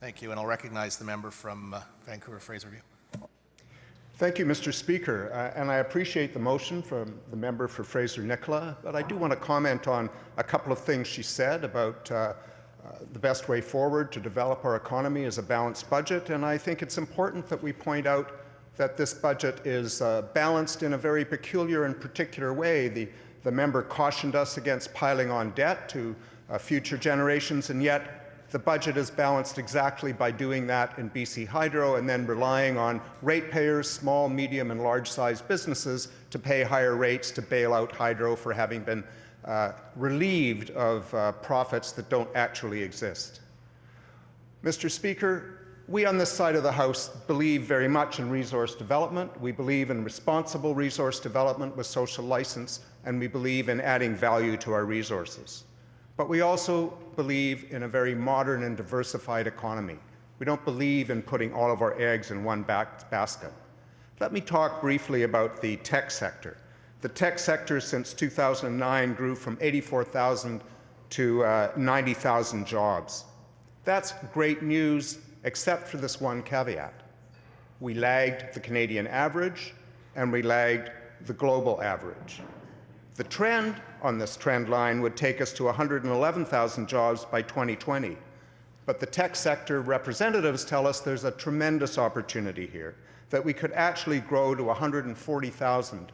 Thank you, and I'll recognize the member from Vancouver Fraserview. Thank you, Mr. Speaker, and I appreciate the motion from the member for Fraser-Nicola, but I do want to comment on a couple of things she said about the best way forward to develop our economy is a balanced budget, and I think it's important that we point out that this budget is balanced in a very peculiar and particular way. The member cautioned us against piling on debt to future generations, and yet the budget is balanced exactly by doing that in BC Hydro and then relying on ratepayers, small, medium, and large-sized businesses to pay higher rates to bail out Hydro for having been relieved of profits that don't actually exist. Mr. Speaker, we on this side of the House believe very much in resource development. We believe in responsible resource development with social license, and we believe in adding value to our resources. But we also believe in a very modern and diversified economy. We don't believe in putting all of our eggs in one basket. Let me talk briefly about the tech sector. The tech sector since 2009 grew from 84,000 to 90,000 jobs. That's great news, except for this one caveat. We lagged the Canadian average, and we lagged the global average. The trend on this trend line would take us to 111,000 jobs by 2020. But the tech sector representatives tell us there's a tremendous opportunity here, that we could actually grow to 142,000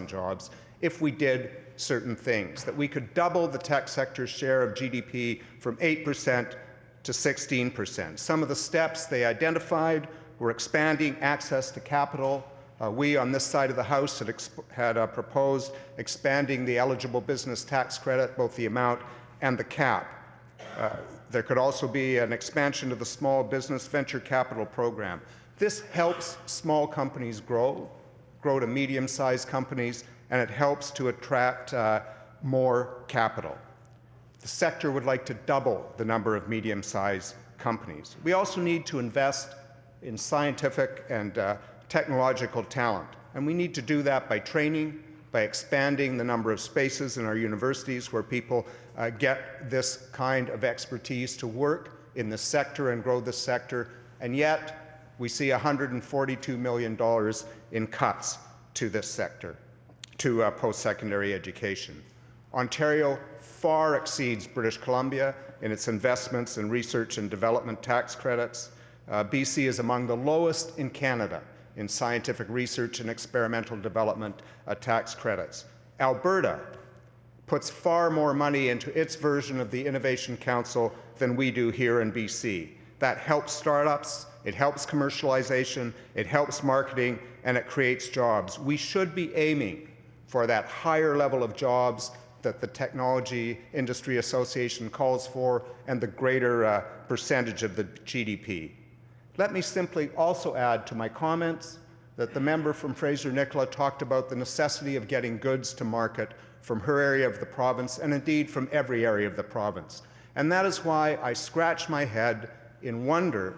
jobs if we did certain things, that we could double the tech sector's share of GDP from 8% to 16%. Some of the steps they identified were expanding access to capital. We on this side of the House had proposed expanding the eligible business tax credit, both the amount and the cap. There could also be an expansion of the small business venture capital program. This helps small companies grow to medium-sized companies, and it helps to attract more capital. The sector would like to double the number of medium-sized companies. We also need to invest in scientific and technological talent, and we need to do that by training, by expanding the number of spaces in our universities where people get this kind of expertise to work in this sector and grow this sector, and yet we see $142 million in cuts to this sector, to post-secondary education. Ontario far exceeds British Columbia in its investments in research and development tax credits. BC is among the lowest in Canada in scientific research and experimental development tax credits. Alberta puts far more money into its version of the Innovation Council than we do here in BC. That helps startups, it helps commercialization, it helps marketing, and it creates jobs. We should be aiming for that higher level of jobs that the Technology Industry Association calls for and the greater percentage of the GDP. Let me simply also add to my comments that the member from Fraser-Nicola talked about the necessity of getting goods to market from her area of the province and indeed from every area of the province. And that is why I scratch my head in wonder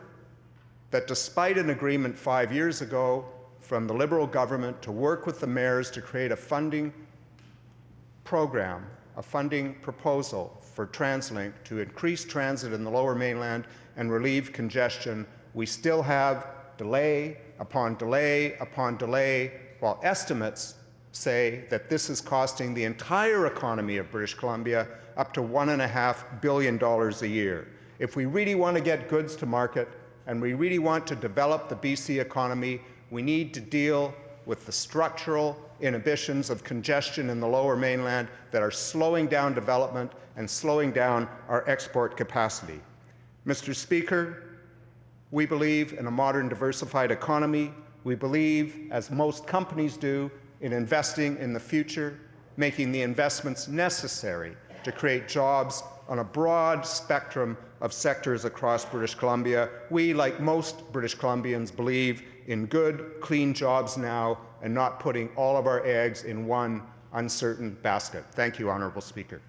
that despite an agreement 5 years ago from the Liberal government to work with the mayors to create a funding program, a funding proposal for TransLink to increase transit in the Lower Mainland and relieve congestion, we still have delay upon delay upon delay, while estimates say that this is costing the entire economy of British Columbia up to $1.5 billion a year. If we really want to get goods to market and we really want to develop the BC economy, we need to deal with the structural inhibitions of congestion in the Lower Mainland that are slowing down development and slowing down our export capacity. Mr. Speaker, we believe in a modern, diversified economy. We believe, as most companies do, in investing in the future, making the investments necessary to create jobs on a broad spectrum of sectors across British Columbia. We, like most British Columbians, believe in good, clean jobs now and not putting all of our eggs in one uncertain basket. Thank you, Honourable Speaker.